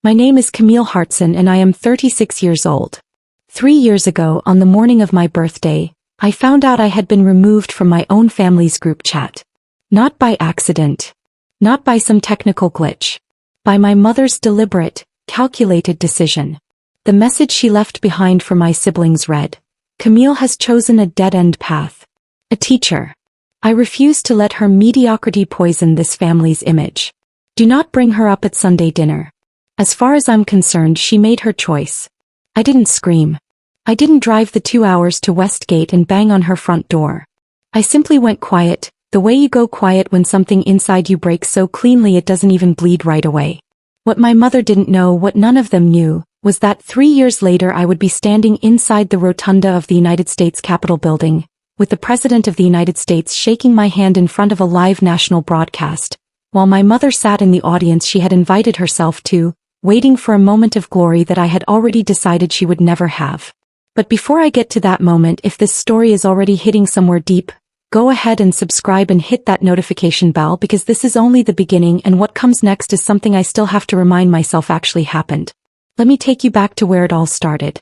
My name is Camille Hartson and I am 36 years old. 3 years ago, on the morning of my birthday, I found out I had been removed from my own family's group chat. Not by accident. Not by some technical glitch. By my mother's deliberate, calculated decision. The message she left behind for my siblings read, "Camille has chosen a dead-end path. A teacher. I refuse to let her mediocrity poison this family's image. Do not bring her up at Sunday dinner." As far as I'm concerned, she made her choice. I didn't scream. I didn't drive the 2 hours to Westgate and bang on her front door. I simply went quiet, the way you go quiet when something inside you breaks so cleanly it doesn't even bleed right away. What my mother didn't know, what none of them knew, was that 3 years later I would be standing inside the rotunda of the United States Capitol building, with the President of the United States shaking my hand in front of a live national broadcast, while my mother sat in the audience she had invited herself to, waiting for a moment of glory that I had already decided she would never have. But before I get to that moment, if this story is already hitting somewhere deep, go ahead and subscribe and hit that notification bell, because this is only the beginning and what comes next is something I still have to remind myself actually happened. Let me take you back to where it all started.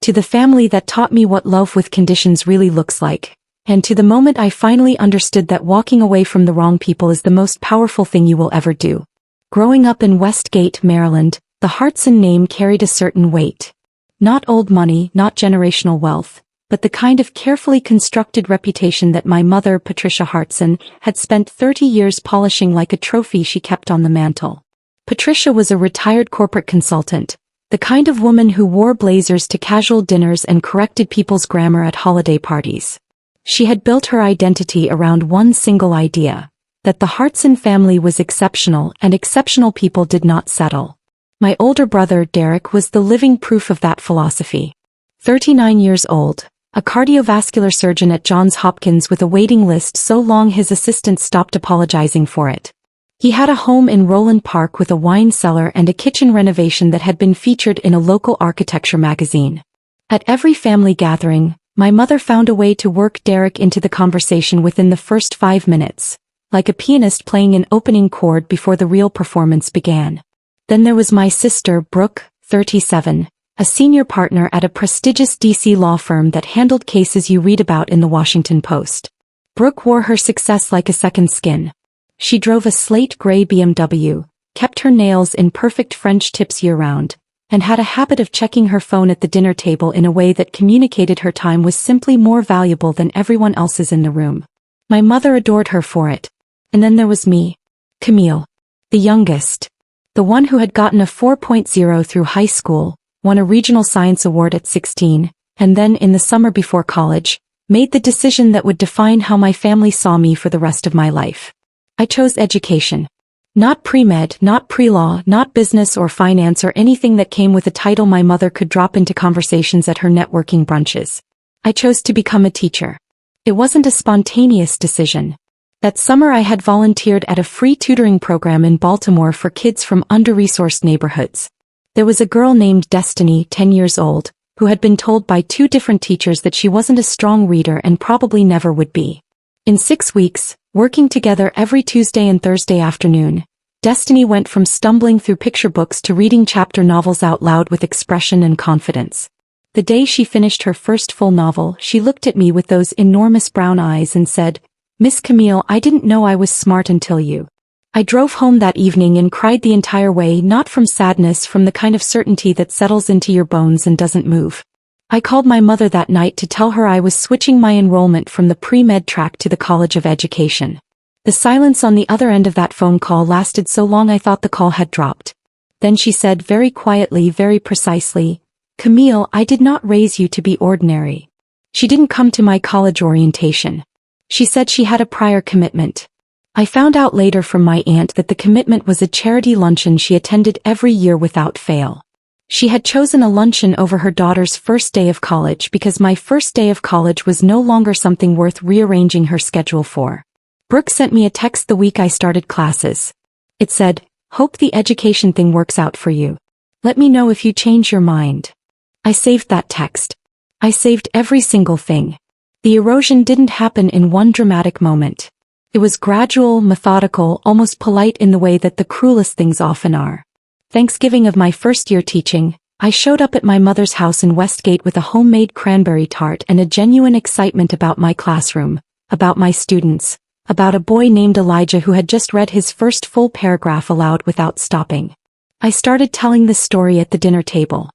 To the family that taught me what love with conditions really looks like. And to the moment I finally understood that walking away from the wrong people is the most powerful thing you will ever do. Growing up in Westgate, Maryland, the Hartson name carried a certain weight. Not old money, not generational wealth, but the kind of carefully constructed reputation that my mother, Patricia Hartson, had spent 30 years polishing like a trophy she kept on the mantle. Patricia was a retired corporate consultant, the kind of woman who wore blazers to casual dinners and corrected people's grammar at holiday parties. She had built her identity around one single idea, that the Hartson family was exceptional and exceptional people did not settle. My older brother, Derek, was the living proof of that philosophy. 39 years old, a cardiovascular surgeon at Johns Hopkins with a waiting list so long his assistant stopped apologizing for it. He had a home in Roland Park with a wine cellar and a kitchen renovation that had been featured in a local architecture magazine. At every family gathering, my mother found a way to work Derek into the conversation within the first 5 minutes, like a pianist playing an opening chord before the real performance began. Then there was my sister, Brooke, 37, a senior partner at a prestigious DC law firm that handled cases you read about in the Washington Post. Brooke wore her success like a second skin. She drove a slate gray BMW, kept her nails in perfect French tips year-round, and had a habit of checking her phone at the dinner table in a way that communicated her time was simply more valuable than everyone else's in the room. My mother adored her for it. And then there was me, Camille, the youngest. The one who had gotten a 4.0 through high school, won a regional science award at 16, and then in the summer before college, made the decision that would define how my family saw me for the rest of my life. I chose education. Not pre-med, not pre-law, not business or finance or anything that came with a title my mother could drop into conversations at her networking brunches. I chose to become a teacher. It wasn't a spontaneous decision. That summer I had volunteered at a free tutoring program in Baltimore for kids from under-resourced neighborhoods. There was a girl named Destiny, 10 years old, who had been told by 2 different teachers that she wasn't a strong reader and probably never would be. In 6 weeks, working together every Tuesday and Thursday afternoon, Destiny went from stumbling through picture books to reading chapter novels out loud with expression and confidence. The day she finished her first full novel, she looked at me with those enormous brown eyes and said, "Miss Camille, I didn't know I was smart until you." I drove home that evening and cried the entire way, not from sadness, from the kind of certainty that settles into your bones and doesn't move. I called my mother that night to tell her I was switching my enrollment from the pre-med track to the College of Education. The silence on the other end of that phone call lasted so long I thought the call had dropped. Then she said very quietly, very precisely, "Camille, I did not raise you to be ordinary." She didn't come to my college orientation. She said she had a prior commitment. I found out later from my aunt that the commitment was a charity luncheon she attended every year without fail. She had chosen a luncheon over her daughter's first day of college because my first day of college was no longer something worth rearranging her schedule for. Brooke sent me a text the week I started classes. It said, "Hope the education thing works out for you. Let me know if you change your mind." I saved that text. I saved every single thing. The erosion didn't happen in one dramatic moment. It was gradual, methodical, almost polite in the way that the cruelest things often are. Thanksgiving of my first year teaching, I showed up at my mother's house in Westgate with a homemade cranberry tart and a genuine excitement about my classroom, about my students, about a boy named Elijah who had just read his first full paragraph aloud without stopping. I started telling the story at the dinner table.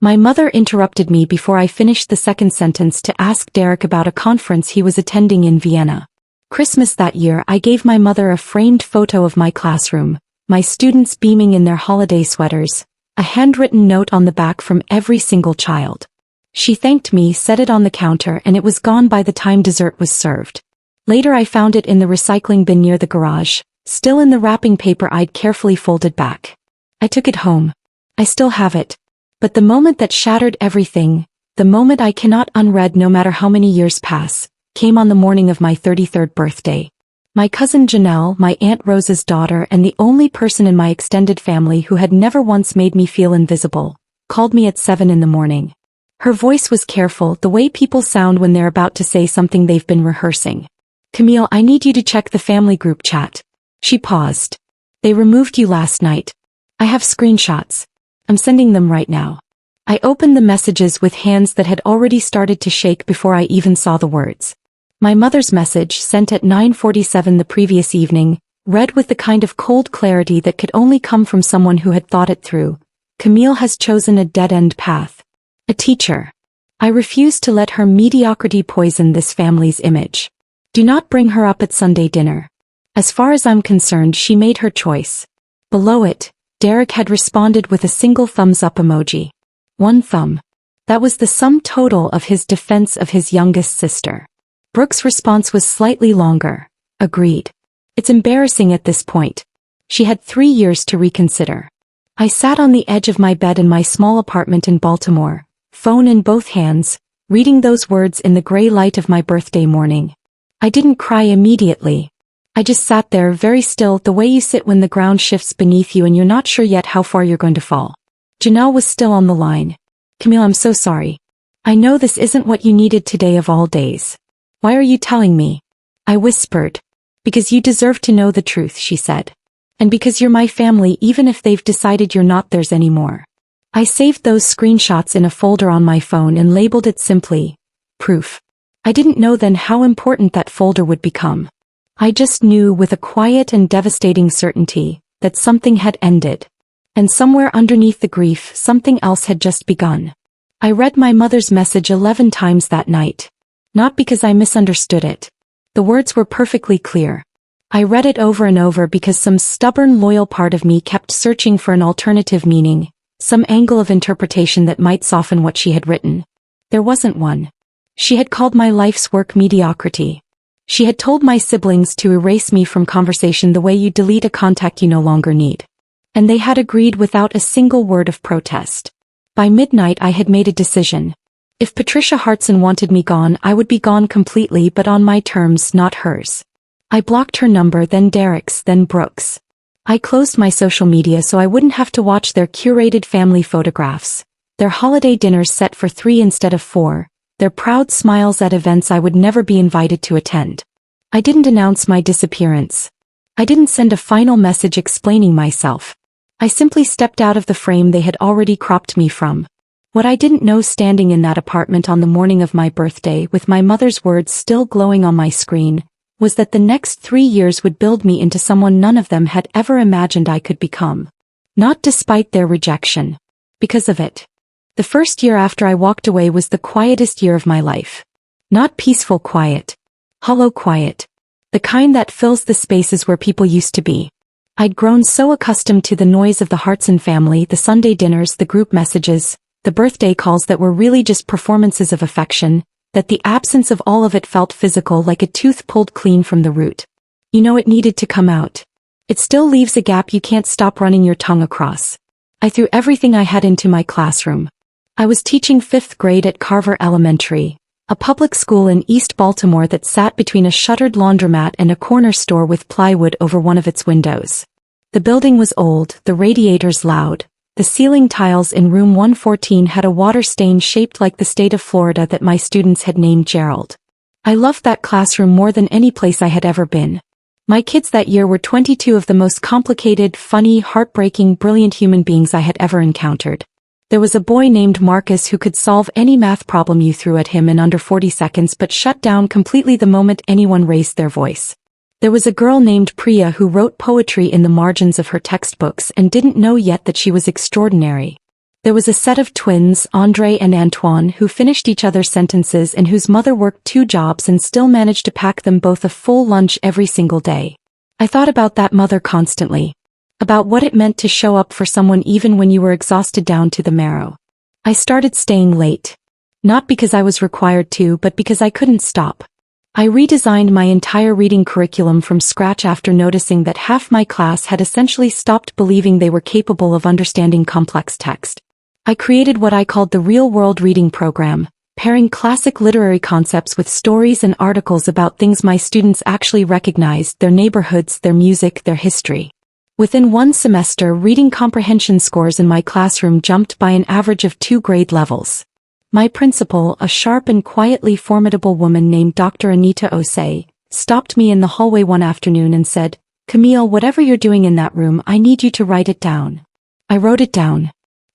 My mother interrupted me before I finished the second sentence to ask Derek about a conference he was attending in Vienna. Christmas that year I gave my mother a framed photo of my classroom, my students beaming in their holiday sweaters, a handwritten note on the back from every single child. She thanked me, set it on the counter, and it was gone by the time dessert was served. Later I found it in the recycling bin near the garage, still in the wrapping paper I'd carefully folded back. I took it home. I still have it. But the moment that shattered everything, the moment I cannot unread no matter how many years pass, came on the morning of my 33rd birthday. My cousin Janelle, my Aunt Rose's daughter and the only person in my extended family who had never once made me feel invisible, called me at 7 in the morning. Her voice was careful, the way people sound when they're about to say something they've been rehearsing. "Camille, I need you to check the family group chat." She paused. "They removed you last night. I have screenshots. I'm sending them right now." I opened the messages with hands that had already started to shake before I even saw the words. My mother's message, sent at 9:47 the previous evening, read with the kind of cold clarity that could only come from someone who had thought it through. "Camille has chosen a dead-end path. A teacher. I refuse to let her mediocrity poison this family's image. Do not bring her up at Sunday dinner. As far as I'm concerned, she made her choice." Below it, Derek had responded with a single thumbs-up emoji. One thumb. That was the sum total of his defense of his youngest sister. Brooke's response was slightly longer. "Agreed. It's embarrassing at this point. She had 3 years to reconsider." I sat on the edge of my bed in my small apartment in Baltimore, phone in both hands, reading those words in the gray light of my birthday morning. I didn't cry immediately. I just sat there very still, the way you sit when the ground shifts beneath you and you're not sure yet how far you're going to fall. Janelle was still on the line. "Camille, I'm so sorry. I know this isn't what you needed today of all days. Why are you telling me?" I whispered. "Because you deserve to know the truth," she said. "And because you're my family even if they've decided you're not theirs anymore." I saved those screenshots in a folder on my phone and labeled it simply, "Proof." I didn't know then how important that folder would become. I just knew with a quiet and devastating certainty that something had ended. And somewhere underneath the grief, something else had just begun. I read my mother's message 11 times that night. Not because I misunderstood it. The words were perfectly clear. I read it over and over because some stubborn, loyal part of me kept searching for an alternative meaning, some angle of interpretation that might soften what she had written. There wasn't one. She had called my life's work mediocrity. She had told my siblings to erase me from conversation the way you delete a contact you no longer need. And they had agreed without a single word of protest. By midnight I had made a decision. If Patricia Hartson wanted me gone, I would be gone completely, but on my terms, not hers. I blocked her number, then Derek's, then Brooke's. I closed my social media so I wouldn't have to watch their curated family photographs, their holiday dinners set for 3 instead of 4, their proud smiles at events I would never be invited to attend. I didn't announce my disappearance. I didn't send a final message explaining myself. I simply stepped out of the frame they had already cropped me from. What I didn't know standing in that apartment on the morning of my birthday with my mother's words still glowing on my screen, was that the next 3 years would build me into someone none of them had ever imagined I could become. Not despite their rejection. Because of it. The first year after I walked away was the quietest year of my life. Not peaceful quiet. Hollow quiet. The kind that fills the spaces where people used to be. I'd grown so accustomed to the noise of the Hartson family, the Sunday dinners, the group messages, the birthday calls that were really just performances of affection, that the absence of all of it felt physical, like a tooth pulled clean from the root. You know, it needed to come out. It still leaves a gap you can't stop running your tongue across. I threw everything I had into my classroom. I was teaching 5th grade at Carver Elementary, a public school in East Baltimore that sat between a shuttered laundromat and a corner store with plywood over one of its windows. The building was old, the radiators loud. The ceiling tiles in room 114 had a water stain shaped like the state of Florida that my students had named Gerald. I loved that classroom more than any place I had ever been. My kids that year were 22 of the most complicated, funny, heartbreaking, brilliant human beings I had ever encountered. There was a boy named Marcus who could solve any math problem you threw at him in under 40 seconds but shut down completely the moment anyone raised their voice. There was a girl named Priya who wrote poetry in the margins of her textbooks and didn't know yet that she was extraordinary. There was a set of twins, Andre and Antoine, who finished each other's sentences and whose mother worked 2 jobs and still managed to pack them both a full lunch every single day. I thought about that mother constantly. About what it meant to show up for someone even when you were exhausted down to the marrow. I started staying late. Not because I was required to, but because I couldn't stop. I redesigned my entire reading curriculum from scratch after noticing that half my class had essentially stopped believing they were capable of understanding complex text. I created what I called the real-world reading program, pairing classic literary concepts with stories and articles about things my students actually recognized, their neighborhoods, their music, their history. Within 1 semester, reading comprehension scores in my classroom jumped by an average of 2 grade levels. My principal, a sharp and quietly formidable woman named Dr. Anita Osei, stopped me in the hallway one afternoon and said, "Camille, whatever you're doing in that room, I need you to write it down." I wrote it down.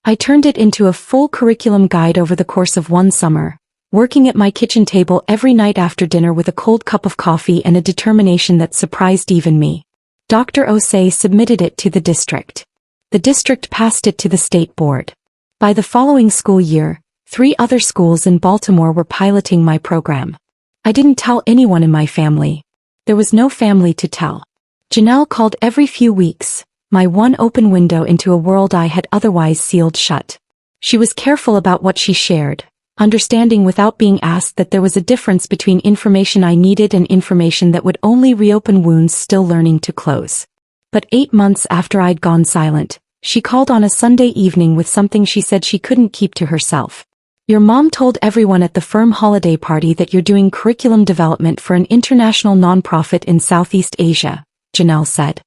I turned it into a full curriculum guide over the course of 1 summer, working at my kitchen table every night after dinner with a cold cup of coffee and a determination that surprised even me. Dr. Osei submitted it to the district. The district passed it to the state board. By the following school year, 3 other schools in Baltimore were piloting my program. I didn't tell anyone in my family. There was no family to tell. Janelle called every few weeks, my one open window into a world I had otherwise sealed shut. She was careful about what she shared, understanding without being asked that there was a difference between information I needed and information that would only reopen wounds still learning to close. But 8 months after I'd gone silent, she called on a Sunday evening with something she said she couldn't keep to herself. "Your mom told everyone at the firm holiday party that you're doing curriculum development for an international nonprofit in Southeast Asia," Janelle said.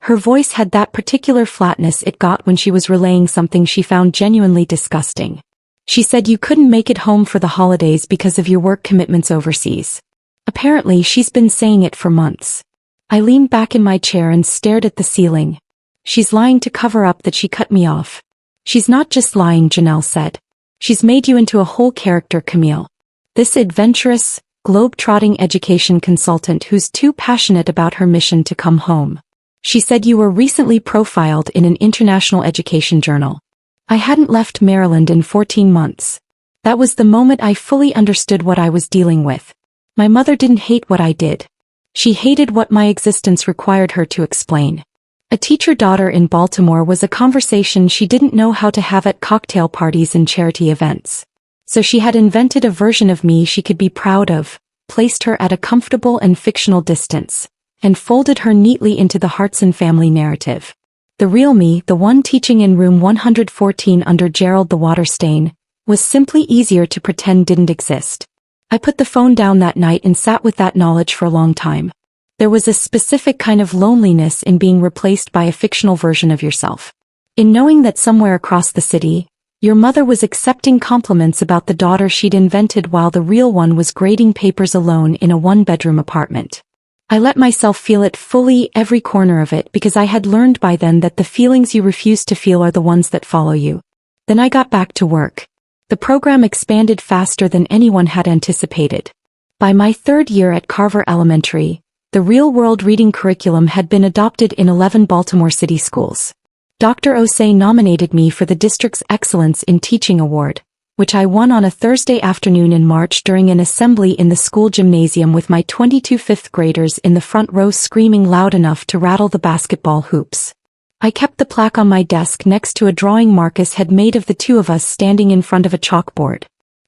Her voice had that particular flatness it got when she was relaying something she found genuinely disgusting. She said you couldn't make it home for the holidays because of your work commitments overseas. Apparently she's been saying it for months. I leaned back in my chair and stared at the ceiling. She's lying to cover up that she cut me off. She's not just lying, Janelle said. She's made you into a whole character, Camille. This adventurous, globe-trotting education consultant who's too passionate about her mission to come home. She said you were recently profiled in an international education journal. I hadn't left Maryland in 14 months. That was the moment I fully understood what I was dealing with. My mother didn't hate what I did. She hated what my existence required her to explain. A teacher-daughter in Baltimore was a conversation she didn't know how to have at cocktail parties and charity events. So she had invented a version of me she could be proud of, placed her at a comfortable and fictional distance, and folded her neatly into the Hartson family narrative. The real me, the one teaching in room 114 under Gerald the water stain, was simply easier to pretend didn't exist. I put the phone down that night and sat with that knowledge for a long time. There was a specific kind of loneliness in being replaced by a fictional version of yourself. In knowing that somewhere across the city, your mother was accepting compliments about the daughter she'd invented while the real one was grading papers alone in a 1-bedroom apartment. I let myself feel it fully, every corner of it, because I had learned by then that the feelings you refuse to feel are the ones that follow you. Then I got back to work. The program expanded faster than anyone had anticipated. By my 3rd year at Carver Elementary, the real-world reading curriculum had been adopted in 11 Baltimore City schools. Dr. Osei nominated me for the district's Excellence in Teaching Award, which I won on a Thursday afternoon in March during an assembly in the school gymnasium with my 22 fifth graders in the front row screaming loud enough to rattle the basketball hoops. I kept the plaque on my desk next to a drawing Marcus had made of the two of us standing in front of a chalkboard.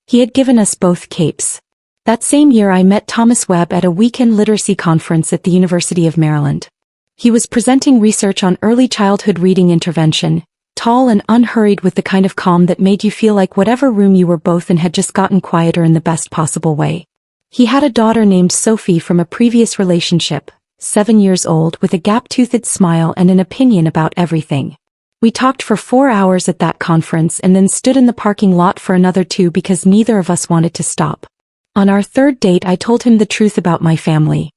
He had given us both capes. That same year I met Thomas Webb at a weekend literacy conference at the University of Maryland. He was presenting research on early childhood reading intervention, tall and unhurried with the kind of calm that made you feel like whatever room you were both in had just gotten quieter in the best possible way. He had a daughter named Sophie from a previous relationship, 7 years old, with a gap-toothed smile and an opinion about everything. We talked for 4 hours at that conference and then stood in the parking lot for another 2 because neither of us wanted to stop. On our 3rd date I told him the truth about my family.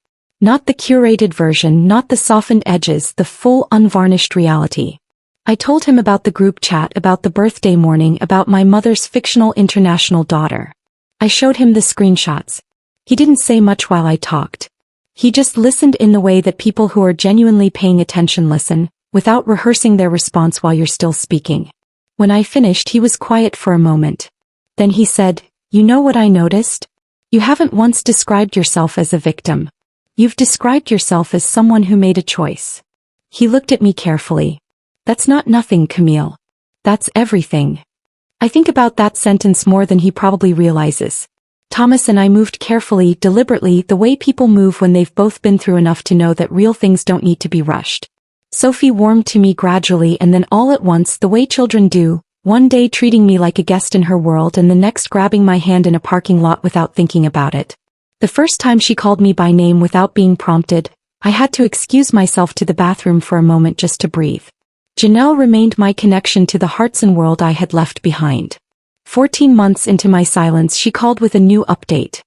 Not the curated version, not the softened edges, the full unvarnished reality. I told him about the group chat, about the birthday morning, about my mother's fictional international daughter. I showed him the screenshots. He didn't say much while I talked. He just listened in the way that people who are genuinely paying attention listen, without rehearsing their response while you're still speaking. When I finished, he was quiet for a moment. Then he said, "You know what I noticed? You haven't once described yourself as a victim. You've described yourself as someone who made a choice." He looked at me carefully. "That's not nothing, Camille. That's everything." I think about that sentence more than he probably realizes. Thomas and I moved carefully, deliberately, the way people move when they've both been through enough to know that real things don't need to be rushed. Sophie warmed to me gradually and then all at once, the way children do, one day treating me like a guest in her world and the next grabbing my hand in a parking lot without thinking about it. The first time she called me by name without being prompted, I had to excuse myself to the bathroom for a moment just to breathe. Janelle remained my connection to the Hartson world I had left behind. 14 months into my silence, she called with a new update.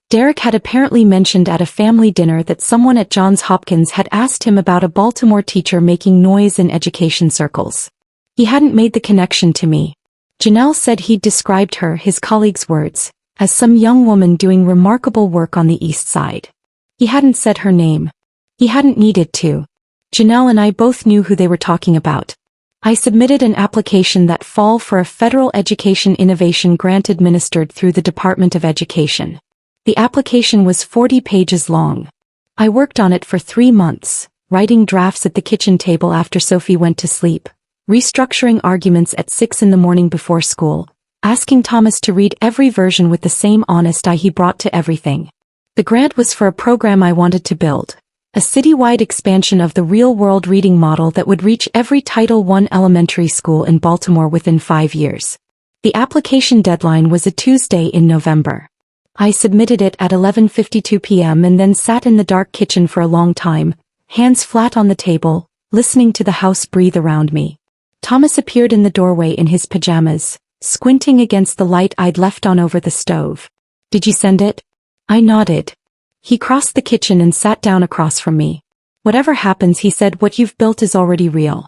Derek had apparently mentioned at a family dinner that someone at Johns Hopkins had asked him about a Baltimore teacher making noise in education circles. He hadn't made the connection to me. Janelle said he'd described her, his colleagues' words, as some young woman doing remarkable work on the East Side. He hadn't said her name. He hadn't needed to. Janelle and I both knew who they were talking about. I submitted an application that fall for a federal education innovation grant administered through the Department of Education. The application was 40 pages long. I worked on it for 3 months, writing drafts at the kitchen table after Sophie went to sleep, restructuring arguments at 6 in the morning before school, asking Thomas to read every version with the same honest eye he brought to everything. The grant was for a program I wanted to build. A citywide expansion of the real-world reading model that would reach every Title I elementary school in Baltimore within 5 years. The application deadline was a Tuesday in November. I submitted it at 11:52 p.m. and then sat in the dark kitchen for a long time, hands flat on the table, listening to the house breathe around me. Thomas appeared in the doorway in his pajamas, squinting against the light I'd left on over the stove. "Did you send it?" I nodded. He crossed the kitchen and sat down across from me. "Whatever happens," he said, "what you've built is already real.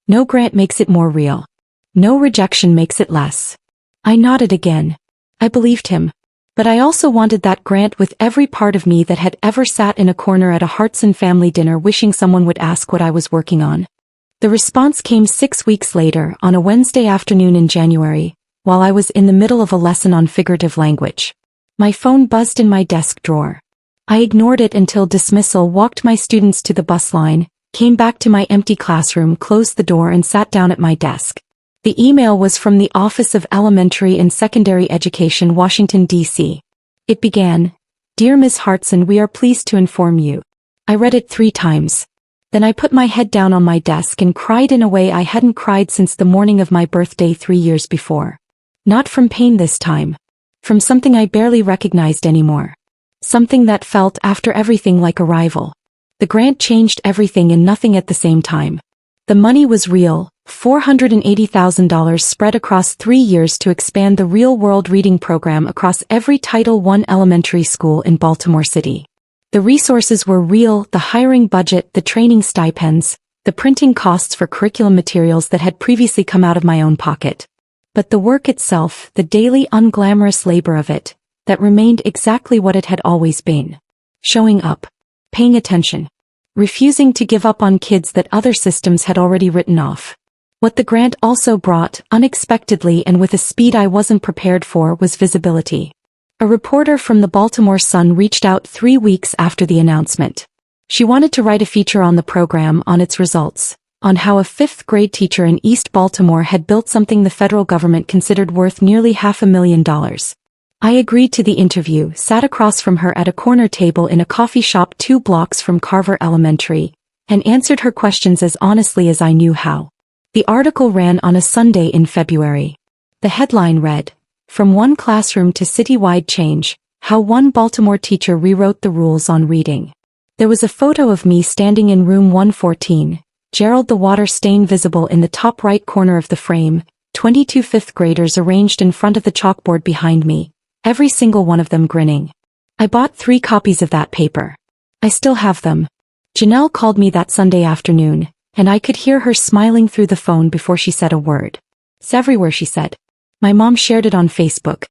No grant makes it more real. No rejection makes it less." I nodded again. I believed him. But I also wanted that grant with every part of me that had ever sat in a corner at a Hartson family dinner wishing someone would ask what I was working on. The response came 6 weeks later, on a Wednesday afternoon in January, while I was in the middle of a lesson on figurative language. My phone buzzed in my desk drawer. I ignored it until dismissal, walked my students to the bus line, came back to my empty classroom, closed the door and sat down at my desk. The email was from the Office of Elementary and Secondary Education, Washington, D.C. It began, "Dear Ms. Hartson, we are pleased to inform you." I read it 3 times. Then I put my head down on my desk and cried in a way I hadn't cried since the morning of my birthday 3 years before. Not from pain this time. From something I barely recognized anymore. Something that felt, after everything, like a rival. The grant changed everything and nothing at the same time. The money was real, $480,000 spread across 3 years to expand the real-world reading program across every Title I elementary school in Baltimore City. The resources were real, the hiring budget, the training stipends, the printing costs for curriculum materials that had previously come out of my own pocket. But the work itself, the daily unglamorous labor of it, that remained exactly what it had always been. Showing up. Paying attention. Refusing to give up on kids that other systems had already written off. What the grant also brought, unexpectedly and with a speed I wasn't prepared for, was visibility. A reporter from the Baltimore Sun reached out 3 weeks after the announcement. She wanted to write a feature on the program, on its results, on how a 5th grade teacher in East Baltimore had built something the federal government considered worth nearly $500,000. I agreed to the interview, sat across from her at a corner table in a coffee shop 2 blocks from Carver Elementary, and answered her questions as honestly as I knew how. The article ran on a Sunday in February. The headline read, "From one classroom to citywide change, how one Baltimore teacher rewrote the rules on reading." There was a photo of me standing in room 114, Gerald the water stain visible in the top right corner of the frame, 22 fifth graders arranged in front of the chalkboard behind me, every single one of them grinning. I bought 3 copies of that paper. I still have them. Janelle called me that Sunday afternoon, and I could hear her smiling through the phone before she said a word. It's everywhere, she said. My mom shared it on Facebook.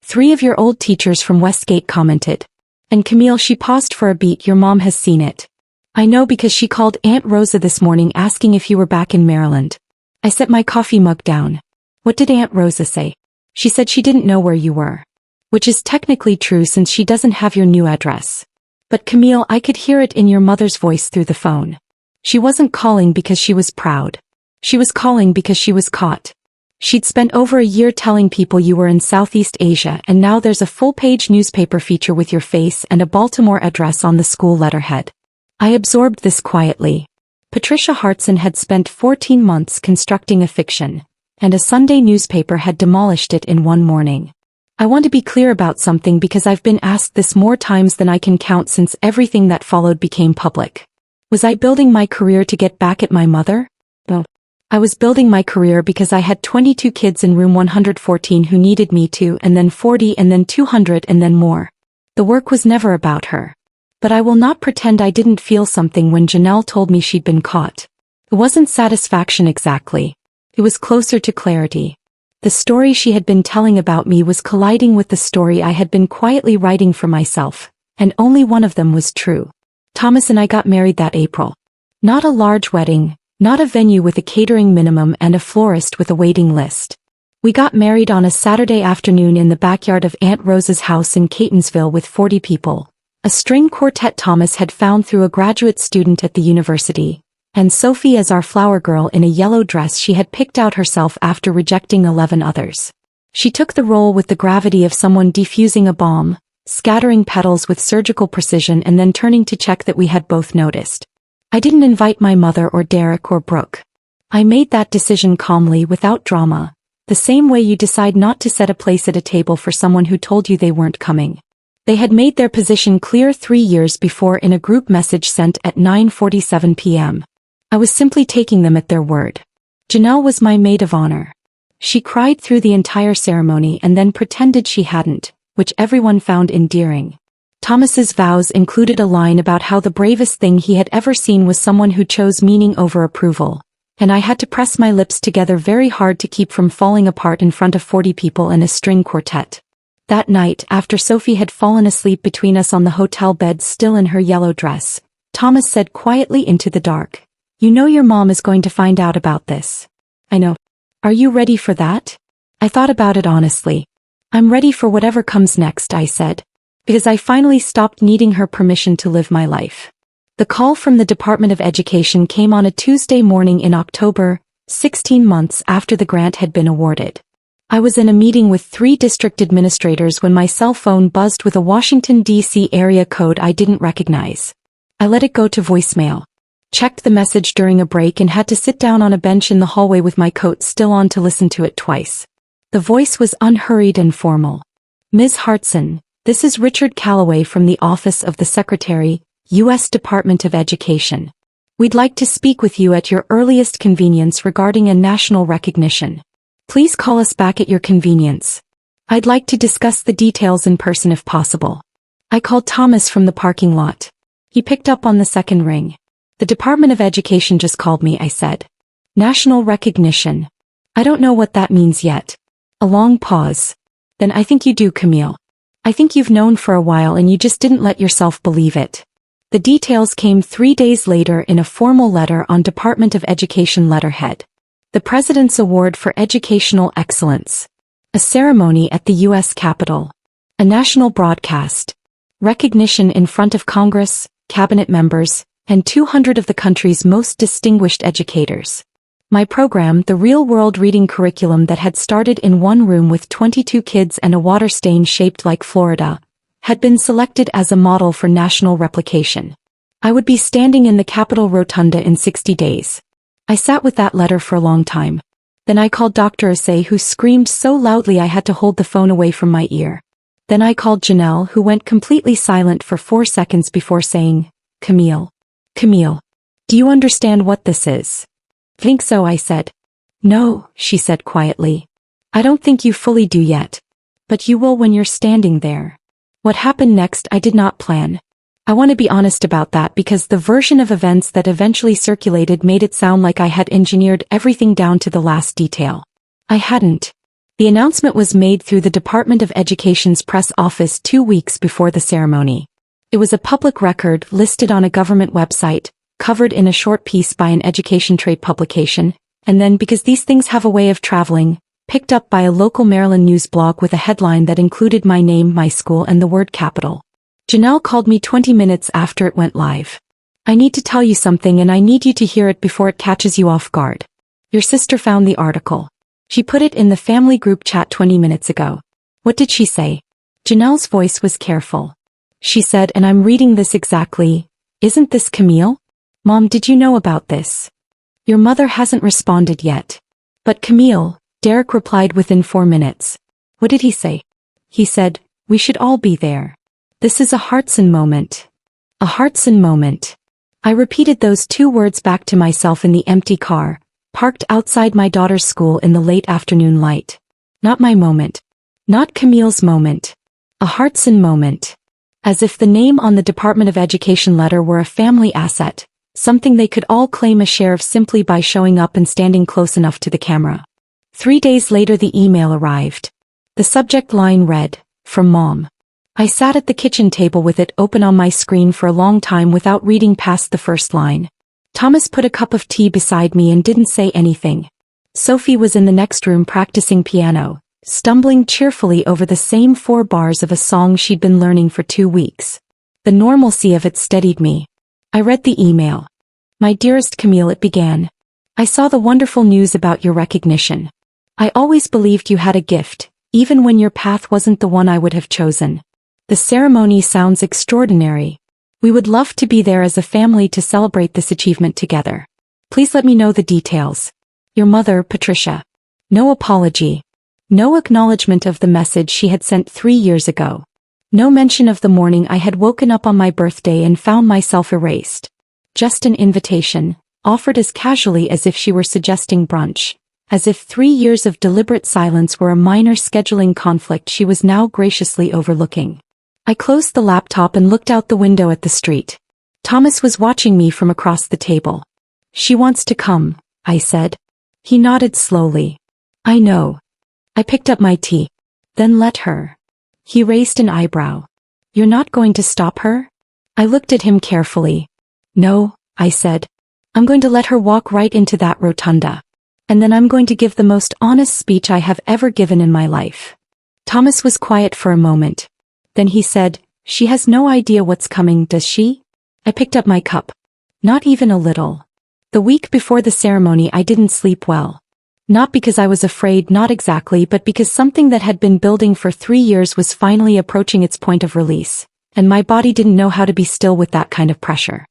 3 of your old teachers from Westgate commented. And Camille, she paused for a beat, your mom has seen it. I know because she called Aunt Rosa this morning asking if you were back in Maryland. I set my coffee mug down. What did Aunt Rosa say? She said she didn't know where you were. Which is technically true since she doesn't have your new address. But Camille, I could hear it in your mother's voice through the phone. She wasn't calling because she was proud. She was calling because she was caught. She'd spent over a year telling people you were in Southeast Asia, and now there's a full-page newspaper feature with your face and a Baltimore address on the school letterhead. I absorbed this quietly. Patricia Hartson had spent 14 months constructing a fiction, and a Sunday newspaper had demolished it in one morning. I want to be clear about something because I've been asked this more times than I can count since everything that followed became public. Was I building my career to get back at my mother? No. I was building my career because I had 22 kids in room 114 who needed me to, and then 40 and then 200 and then more. The work was never about her. But I will not pretend I didn't feel something when Janelle told me she'd been caught. It wasn't satisfaction exactly. It was closer to clarity. The story she had been telling about me was colliding with the story I had been quietly writing for myself, and only one of them was true. Thomas and I got married that April. Not a large wedding, not a venue with a catering minimum and a florist with a waiting list. We got married on a Saturday afternoon in the backyard of Aunt Rosa's house in Catonsville with 40 people, a string quartet Thomas had found through a graduate student at the university, and Sophie as our flower girl in a yellow dress she had picked out herself after rejecting 11 others. She took the role with the gravity of someone defusing a bomb, scattering petals with surgical precision and then turning to check that we had both noticed. I didn't invite my mother or Derek or Brooke. I made that decision calmly without drama, the same way you decide not to set a place at a table for someone who told you they weren't coming. They had made their position clear 3 years before in a group message sent at 9:47 p.m. I was simply taking them at their word. Janelle was my maid of honor. She cried through the entire ceremony and then pretended she hadn't, which everyone found endearing. Thomas's vows included a line about how the bravest thing he had ever seen was someone who chose meaning over approval, and I had to press my lips together very hard to keep from falling apart in front of 40 people and a string quartet. That night, after Sophie had fallen asleep between us on the hotel bed still in her yellow dress, Thomas said quietly into the dark, "You know your mom is going to find out about this." "I know. Are you ready for that?" I thought about it honestly. "I'm ready for whatever comes next," I said. Because I finally stopped needing her permission to live my life. The call from the Department of Education came on a Tuesday morning in October, 16 months after the grant had been awarded. I was in a meeting with 3 district administrators when my cell phone buzzed with a Washington, D.C. area code I didn't recognize. I let it go to voicemail. Checked the message during a break and had to sit down on a bench in the hallway with my coat still on to listen to it twice. The voice was unhurried and formal. "Ms. Hartson, this is Richard Calloway from the Office of the Secretary, U.S. Department of Education. We'd like to speak with you at your earliest convenience regarding a national recognition. Please call us back at your convenience. I'd like to discuss the details in person if possible." I called Thomas from the parking lot. He picked up on the second ring. "The Department of Education just called me," I said. "National recognition. I don't know what that means yet." A long pause. "Then I think you do, Camille. I think you've known for a while and you just didn't let yourself believe it." The details came 3 days later in a formal letter on Department of Education letterhead. The President's Award for Educational Excellence. A ceremony at the U.S. Capitol. A national broadcast. Recognition in front of Congress, cabinet members, and 200 of the country's most distinguished educators. My program, the real-world reading curriculum that had started in one room with 22 kids and a water stain shaped like Florida, had been selected as a model for national replication. I would be standing in the Capitol Rotunda in 60 days. I sat with that letter for a long time. Then I called Dr. Asay, who screamed so loudly I had to hold the phone away from my ear. Then I called Janelle, who went completely silent for 4 seconds before saying, Camille, do you understand what this is?" "Think so," I said. "No," she said quietly. "I don't think you fully do yet. But you will when you're standing there." What happened next I did not plan. I want to be honest about that because the version of events that eventually circulated made it sound like I had engineered everything down to the last detail. I hadn't. The announcement was made through the Department of Education's press office 2 weeks before the ceremony. It was a public record listed on a government website, covered in a short piece by an education trade publication, and then because these things have a way of traveling, picked up by a local Maryland news blog with a headline that included my name, my school, and the word capital. Janelle called me 20 minutes after it went live. I need to tell you something and I need you to hear it before it catches you off guard. Your sister found the article. She put it in the family group chat 20 minutes ago. What did she say? Janelle's voice was careful. She said, and I'm reading this exactly, "Isn't this Camille? Mom, did you know about this? Your mother hasn't responded yet." But Camille, Derek replied within 4 minutes. What did he say? He said, "We should all be there. This is a Hartson moment." A Hartson moment. I repeated those 2 words back to myself in the empty car, parked outside my daughter's school in the late afternoon light. Not my moment. Not Camille's moment. A Hartson moment. As if the name on the Department of Education letter were a family asset, something they could all claim a share of simply by showing up and standing close enough to the camera. 3 days later the email arrived. The subject line read, "From Mom." I sat at the kitchen table with it open on my screen for a long time without reading past the first line. Thomas put a cup of tea beside me and didn't say anything. Sophie was in the next room practicing piano, stumbling cheerfully over the same 4 bars of a song she'd been learning for 2 weeks. The normalcy of it steadied me. I read the email. "My dearest Camille," it began. "I saw the wonderful news about your recognition. I always believed you had a gift, even when your path wasn't the one I would have chosen. The ceremony sounds extraordinary. We would love to be there as a family to celebrate this achievement together. Please let me know the details. Your mother, Patricia." No apology. No acknowledgement of the message she had sent 3 years ago. No mention of the morning I had woken up on my birthday and found myself erased. Just an invitation, offered as casually as if she were suggesting brunch, as if 3 years of deliberate silence were a minor scheduling conflict she was now graciously overlooking. I closed the laptop and looked out the window at the street. Thomas was watching me from across the table. "She wants to come," I said. He nodded slowly. "I know." I picked up my tea. "Then let her." He raised an eyebrow. "You're not going to stop her?" I looked at him carefully. "No," I said. "I'm going to let her walk right into that rotunda. And then I'm going to give the most honest speech I have ever given in my life." Thomas was quiet for a moment. Then he said, "She has no idea what's coming, does she?" I picked up my cup. "Not even a little." The week before the ceremony I didn't sleep well. Not because I was afraid, not exactly, but because something that had been building for 3 years was finally approaching its point of release, and my body didn't know how to be still with that kind of pressure.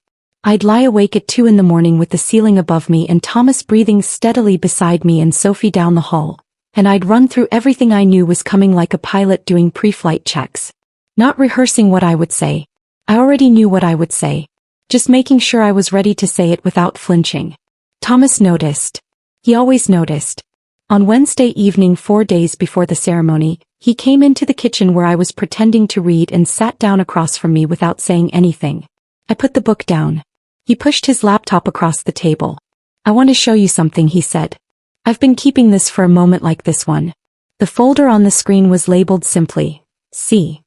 I'd lie awake at 2 in the morning with the ceiling above me and Thomas breathing steadily beside me and Sophie down the hall, and I'd run through everything I knew was coming like a pilot doing pre-flight checks. Not rehearsing what I would say. I already knew what I would say. Just making sure I was ready to say it without flinching. Thomas noticed. He always noticed. On Wednesday evening 4 days before the ceremony, he came into the kitchen where I was pretending to read and sat down across from me without saying anything. I put the book down. He pushed his laptop across the table. "I want to show you something," he said. "I've been keeping this for a moment like this one." The folder on the screen was labeled simply, "C."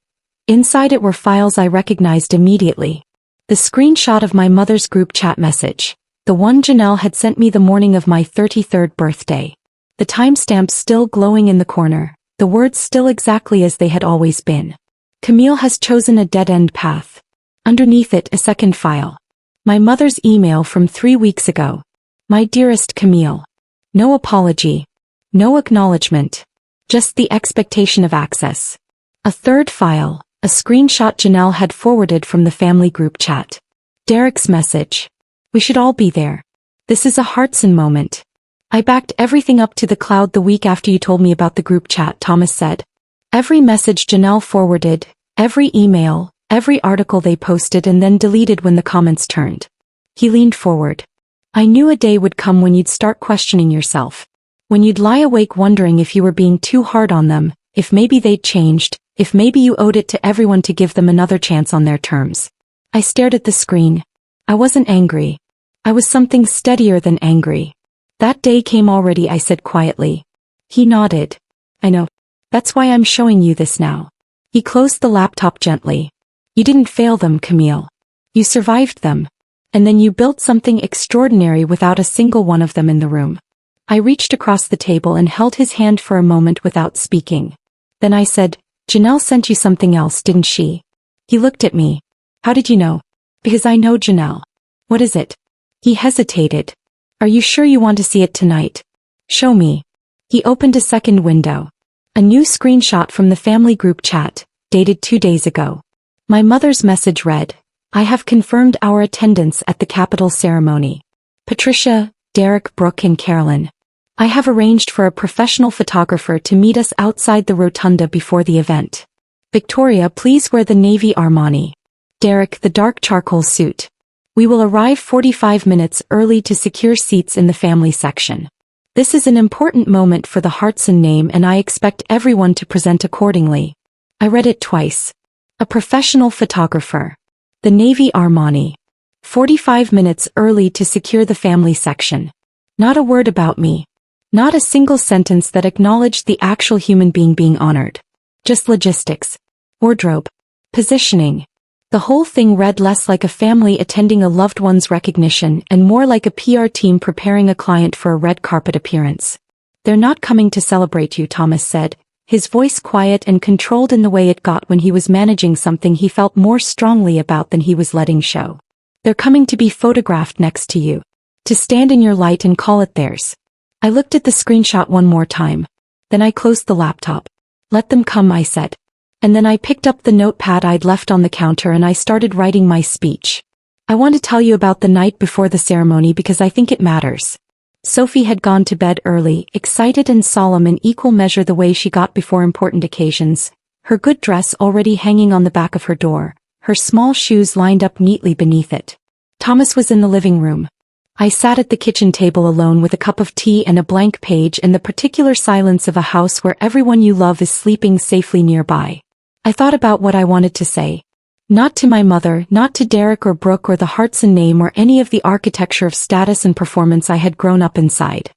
Inside it were files I recognized immediately. The screenshot of my mother's group chat message. The one Janelle had sent me the morning of my 33rd birthday. The timestamp still glowing in the corner, the words still exactly as they had always been. "Camille has chosen a dead-end path." Underneath it, a second file. My mother's email from 3 weeks ago. "My dearest Camille." No apology. No acknowledgement. Just the expectation of access. A third file. A screenshot Janelle had forwarded from the family group chat. Derek's message. "We should all be there. This is a Hartson moment." "I backed everything up to the cloud the week after you told me about the group chat," Thomas said. Every message Janelle forwarded, every email, every article they posted and then deleted when the comments turned. He leaned forward. "I knew a day would come when you'd start questioning yourself. When you'd lie awake wondering if you were being too hard on them, if maybe they'd changed, if maybe you owed it to everyone to give them another chance on their terms. I stared at the screen. I wasn't angry. I was something steadier than angry. That day came already, I said quietly. He nodded. I know. That's why I'm showing you this now. He closed the laptop gently. You didn't fail them, Camille. You survived them. And then you built something extraordinary without a single one of them in the room. I reached across the table and held his hand for a moment without speaking. Then I said, Janelle sent you something else, didn't she? He looked at me. How did you know? Because I know Janelle. What is it? He hesitated. Are you sure you want to see it tonight? Show me. He opened a second window. A new screenshot from the family group chat, dated 2 days ago. My mother's message read, I have confirmed our attendance at the Capitol ceremony. Patricia, Derek, Brooke and Carolyn. I have arranged for a professional photographer to meet us outside the rotunda before the event. Victoria, please wear the navy Armani. Derek, the dark charcoal suit. We will arrive 45 minutes early to secure seats in the family section. This is an important moment for the Hartson name and I expect everyone to present accordingly. I read it twice. A professional photographer. The navy Armani. 45 minutes early to secure the family section. Not a word about me. Not a single sentence that acknowledged the actual human being honored. Just logistics. Wardrobe. Positioning. The whole thing read less like a family attending a loved one's recognition and more like a PR team preparing a client for a red carpet appearance. They're not coming to celebrate you, Thomas said, his voice quiet and controlled in the way it got when he was managing something he felt more strongly about than he was letting show. They're coming to be photographed next to you. To stand in your light and call it theirs. I looked at the screenshot one more time. Then I closed the laptop. Let them come, I said. And then I picked up the notepad I'd left on the counter and I started writing my speech. I want to tell you about the night before the ceremony because I think it matters. Sophie had gone to bed early, excited and solemn in equal measure the way she got before important occasions, her good dress already hanging on the back of her door, her small shoes lined up neatly beneath it. Thomas was in the living room. I sat at the kitchen table alone with a cup of tea and a blank page and the particular silence of a house where everyone you love is sleeping safely nearby. I thought about what I wanted to say. Not to my mother, not to Derek or Brooke or the Hartson name or any of the architecture of status and performance I had grown up inside.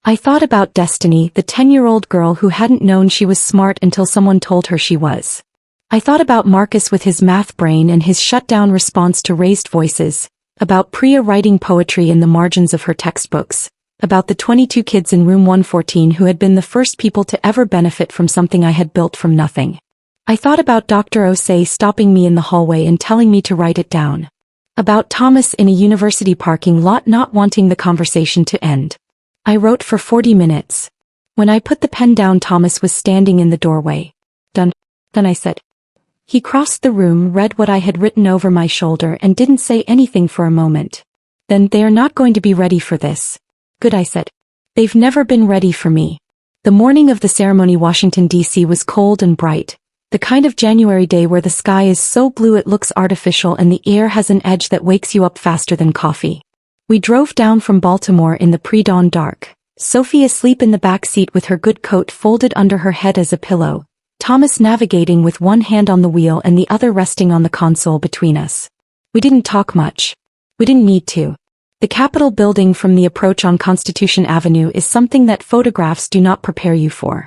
I thought about Destiny, the 10-year-old girl who hadn't known she was smart until someone told her she was. I thought about Marcus with his math brain and his shut-down response to raised voices, about Priya writing poetry in the margins of her textbooks, about the 22 kids in room 114 who had been the first people to ever benefit from something I had built from nothing. I thought about Dr. Osei stopping me in the hallway and telling me to write it down. About Thomas in a university parking lot not wanting the conversation to end. I wrote for 40 minutes. When I put the pen down, Thomas was standing in the doorway. Done, I said. He crossed the room, read what I had written over my shoulder and didn't say anything for a moment. Then, they are not going to be ready for this. Good, I said. They've never been ready for me. The morning of the ceremony, Washington, D.C. was cold and bright. The kind of January day where the sky is so blue it looks artificial and the air has an edge that wakes you up faster than coffee. We drove down from Baltimore in the pre-dawn dark, Sophie asleep in the back seat with her good coat folded under her head as a pillow, Thomas navigating with one hand on the wheel and the other resting on the console between us. We didn't talk much. We didn't need to. The Capitol building from the approach on Constitution Avenue is something that photographs do not prepare you for.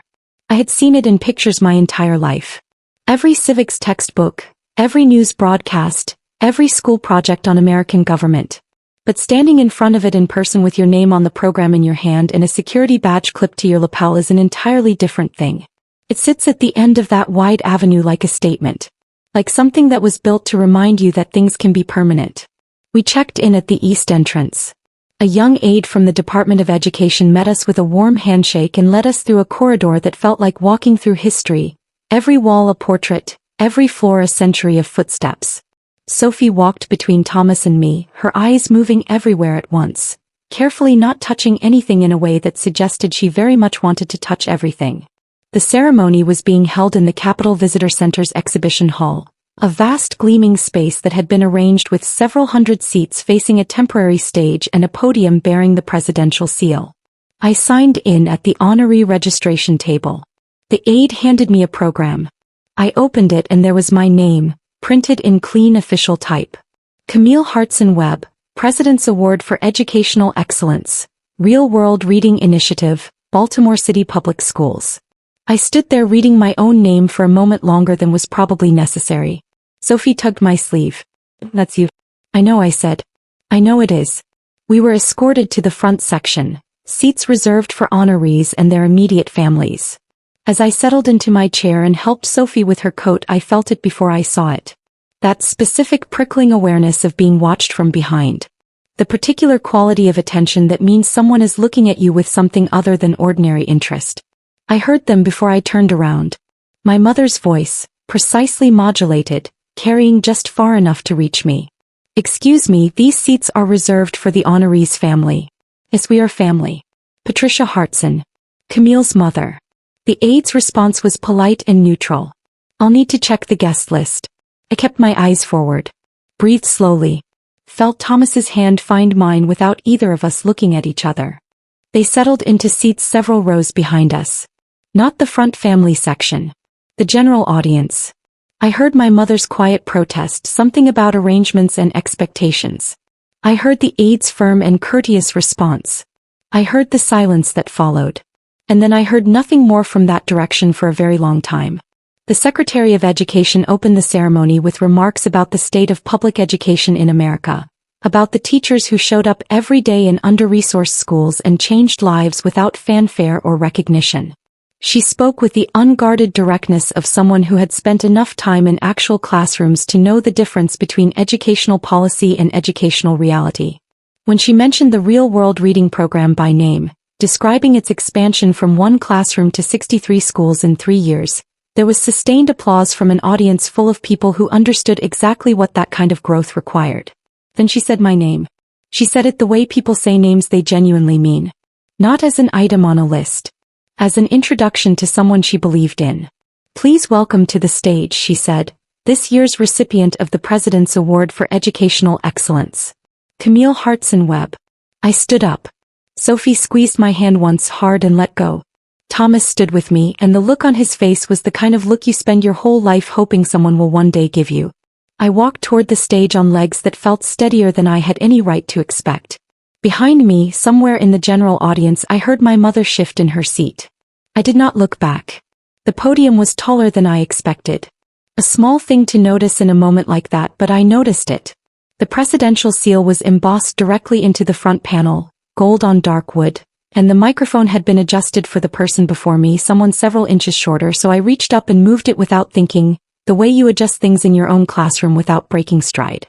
I had seen it in pictures my entire life. Every civics textbook, every news broadcast, every school project on American government. But standing in front of it in person with your name on the program in your hand and a security badge clipped to your lapel is an entirely different thing. It sits at the end of that wide avenue like a statement. Like something that was built to remind you that things can be permanent. We checked in at the east entrance. A young aide from the Department of Education met us with a warm handshake and led us through a corridor that felt like walking through history. Every wall a portrait, every floor a century of footsteps. Sophie walked between Thomas and me, her eyes moving everywhere at once, carefully not touching anything in a way that suggested she very much wanted to touch everything. The ceremony was being held in the Capitol Visitor Center's exhibition hall, a vast gleaming space that had been arranged with several hundred seats facing a temporary stage and a podium bearing the presidential seal. I signed in at the honoree registration table. The aide handed me a program. I opened it and there was my name, printed in clean official type. Camille Hartson Webb, President's Award for Educational Excellence, Real World Reading Initiative, Baltimore City Public Schools. I stood there reading my own name for a moment longer than was probably necessary. Sophie tugged my sleeve. That's you. I know, I said. I know it is. We were escorted to the front section, seats reserved for honorees and their immediate families. As I settled into my chair and helped Sophie with her coat, I felt it before I saw it. That specific prickling awareness of being watched from behind. The particular quality of attention that means someone is looking at you with something other than ordinary interest. I heard them before I turned around. My mother's voice, precisely modulated, carrying just far enough to reach me. Excuse me, these seats are reserved for the honorees' family. Yes, we are family. Patricia Hartson, Camille's mother. The aide's response was polite and neutral. I'll need to check the guest list. I kept my eyes forward. Breathed slowly. Felt Thomas's hand find mine without either of us looking at each other. They settled into seats several rows behind us. Not the front family section. The general audience. I heard my mother's quiet protest, something about arrangements and expectations. I heard the aide's firm and courteous response. I heard the silence that followed. And then I heard nothing more from that direction for a very long time. The Secretary of Education opened the ceremony with remarks about the state of public education in America, about the teachers who showed up every day in under-resourced schools and changed lives without fanfare or recognition. She spoke with the unguarded directness of someone who had spent enough time in actual classrooms to know the difference between educational policy and educational reality. When she mentioned the real-world reading program by name, describing its expansion from one classroom to 63 schools in 3 years, there was sustained applause from an audience full of people who understood exactly what that kind of growth required. Then she said my name. She said it the way people say names they genuinely mean. Not as an item on a list. As an introduction to someone she believed in. Please welcome to the stage, she said, this year's recipient of the President's Award for Educational Excellence. Camille Hartson Webb. I stood up. Sophie squeezed my hand once hard and let go. Thomas stood with me, and the look on his face was the kind of look you spend your whole life hoping someone will one day give you. I walked toward the stage on legs that felt steadier than I had any right to expect. Behind me, somewhere in the general audience, I heard my mother shift in her seat. I did not look back. The podium was taller than I expected. A small thing to notice in a moment like that, but I noticed it. The presidential seal was embossed directly into the front panel, gold on dark wood, and the microphone had been adjusted for the person before me, someone several inches shorter, so I reached up and moved it without thinking, the way you adjust things in your own classroom without breaking stride.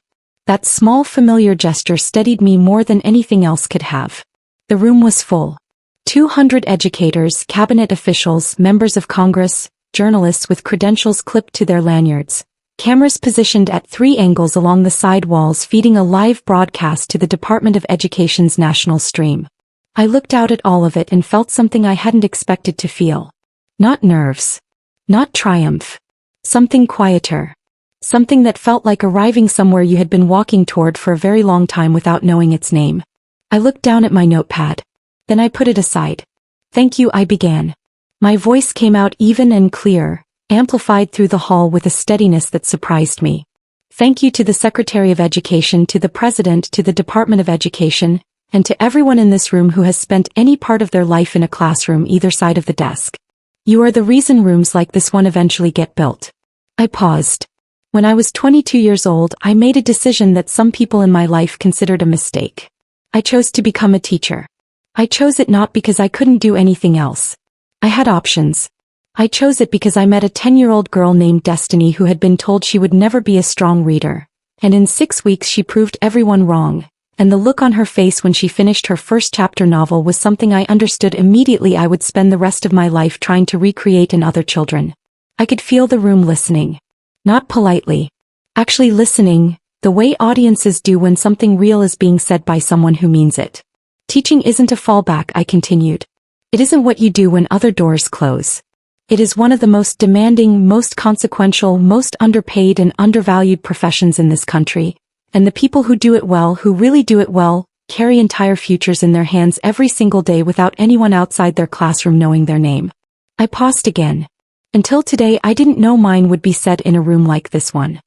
That small familiar gesture steadied me more than anything else could have. The room was full. 200 educators, cabinet officials, members of Congress, journalists with credentials clipped to their lanyards, cameras positioned at 3 angles along the side walls feeding a live broadcast to the Department of Education's national stream. I looked out at all of it and felt something I hadn't expected to feel. Not nerves. Not triumph. Something quieter. Something that felt like arriving somewhere you had been walking toward for a very long time without knowing its name. I looked down at my notepad. Then I put it aside. Thank you, I began. My voice came out even and clear, amplified through the hall with a steadiness that surprised me. Thank you to the Secretary of Education, to the President, to the Department of Education, and to everyone in this room who has spent any part of their life in a classroom either side of the desk. You are the reason rooms like this one eventually get built. I paused. When I was 22 years old, I made a decision that some people in my life considered a mistake. I chose to become a teacher. I chose it not because I couldn't do anything else. I had options. I chose it because I met a 10-year-old girl named Destiny who had been told she would never be a strong reader, and in 6 weeks she proved everyone wrong, and the look on her face when she finished her first chapter novel was something I understood immediately I would spend the rest of my life trying to recreate in other children. I could feel the room listening. Not politely. Actually listening, the way audiences do when something real is being said by someone who means it. Teaching isn't a fallback, I continued. It isn't what you do when other doors close. It is one of the most demanding, most consequential, most underpaid and undervalued professions in this country, and the people who do it well, who really do it well, carry entire futures in their hands every single day without anyone outside their classroom knowing their name. I paused again. Until today I didn't know mine would be said in a room like this one.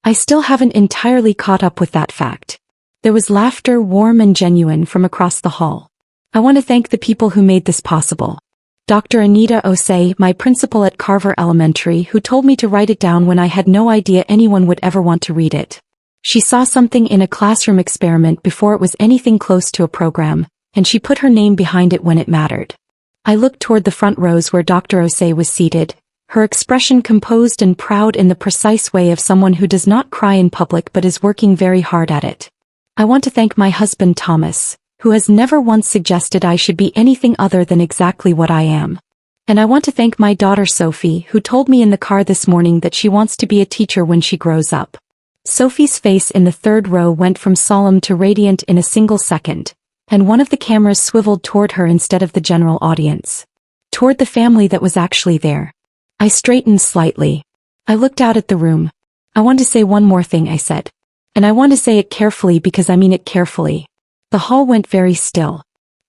I still haven't entirely caught up with that fact. There was laughter, warm and genuine, from across the hall. I want to thank the people who made this possible. Dr. Anita Osei, my principal at Carver Elementary, who told me to write it down when I had no idea anyone would ever want to read it. She saw something in a classroom experiment before it was anything close to a program, and she put her name behind it when it mattered. I looked toward the front rows where Dr. Osei was seated, her expression composed and proud in the precise way of someone who does not cry in public but is working very hard at it. I want to thank my husband Thomas, who has never once suggested I should be anything other than exactly what I am. And I want to thank my daughter Sophie, who told me in the car this morning that she wants to be a teacher when she grows up. Sophie's face in the third row went from solemn to radiant in a single second, and one of the cameras swiveled toward her instead of the general audience. Toward the family that was actually there. I straightened slightly. I looked out at the room. I want to say one more thing, I said. And I want to say it carefully because I mean it carefully. The hall went very still.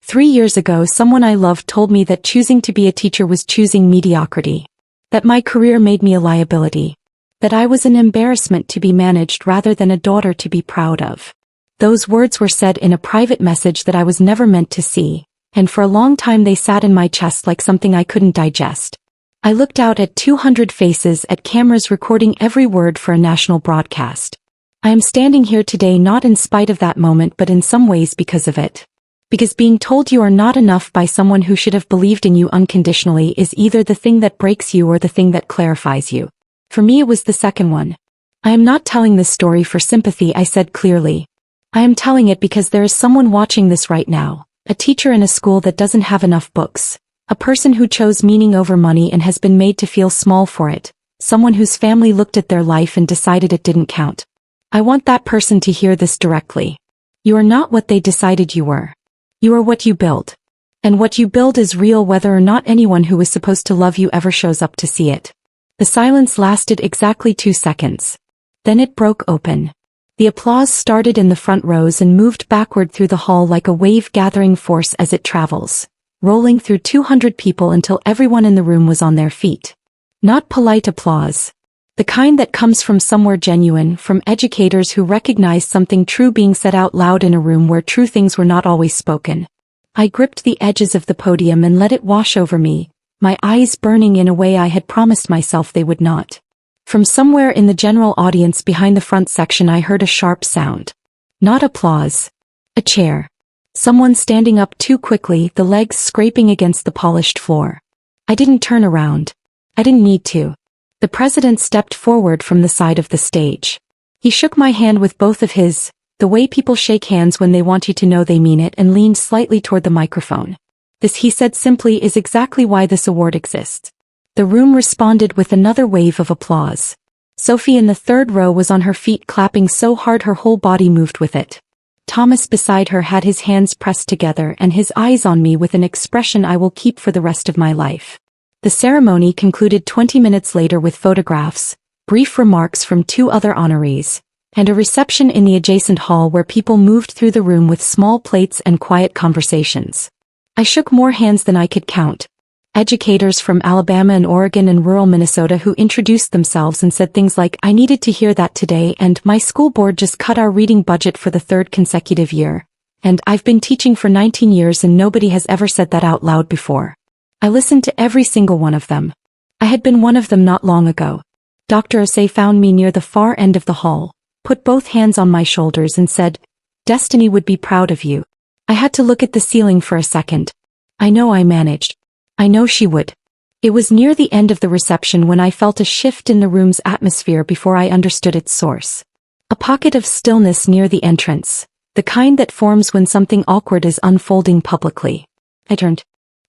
3 years ago someone I loved told me that choosing to be a teacher was choosing mediocrity. That my career made me a liability. That I was an embarrassment to be managed rather than a daughter to be proud of. Those words were said in a private message that I was never meant to see, and for a long time they sat in my chest like something I couldn't digest. I looked out at 200 faces, at cameras recording every word for a national broadcast. I am standing here today not in spite of that moment but in some ways because of it. Because being told you are not enough by someone who should have believed in you unconditionally is either the thing that breaks you or the thing that clarifies you. For me it was the second one. I am not telling this story for sympathy, I said clearly. I am telling it because there is someone watching this right now, a teacher in a school that doesn't have enough books, a person who chose meaning over money and has been made to feel small for it, someone whose family looked at their life and decided it didn't count. I want that person to hear this directly. You are not what they decided you were. You are what you build. And what you build is real whether or not anyone who was supposed to love you ever shows up to see it. The silence lasted exactly 2 seconds. Then it broke open. The applause started in the front rows and moved backward through the hall like a wave gathering force as it travels, rolling through 200 people until everyone in the room was on their feet. Not polite applause. The kind that comes from somewhere genuine, from educators who recognize something true being said out loud in a room where true things were not always spoken. I gripped the edges of the podium and let it wash over me, my eyes burning in a way I had promised myself they would not. From somewhere in the general audience behind the front section I heard a sharp sound. Not applause. A chair. Someone standing up too quickly, the legs scraping against the polished floor. I didn't turn around. I didn't need to. The president stepped forward from the side of the stage. He shook my hand with both of his, the way people shake hands when they want you to know they mean it, and leaned slightly toward the microphone. This, he said simply, is exactly why this award exists. The room responded with another wave of applause. Sophie in the third row was on her feet clapping so hard her whole body moved with it. Thomas beside her had his hands pressed together and his eyes on me with an expression I will keep for the rest of my life. The ceremony concluded 20 minutes later with photographs, brief remarks from 2 other honorees, and a reception in the adjacent hall where people moved through the room with small plates and quiet conversations. I shook more hands than I could count. Educators from Alabama and Oregon and rural Minnesota who introduced themselves and said things like, "I needed to hear that today," and "My school board just cut our reading budget for the 3rd consecutive year," and "I've been teaching for 19 years and nobody has ever said that out loud before." I listened to every single one of them. I had been one of them not long ago. Dr. Osei found me near the far end of the hall, put both hands on my shoulders and said, "Destiny would be proud of you." I had to look at the ceiling for a second. I know I managed. I know she would. It was near the end of the reception when I felt a shift in the room's atmosphere before I understood its source. A pocket of stillness near the entrance, the kind that forms when something awkward is unfolding publicly. I turned.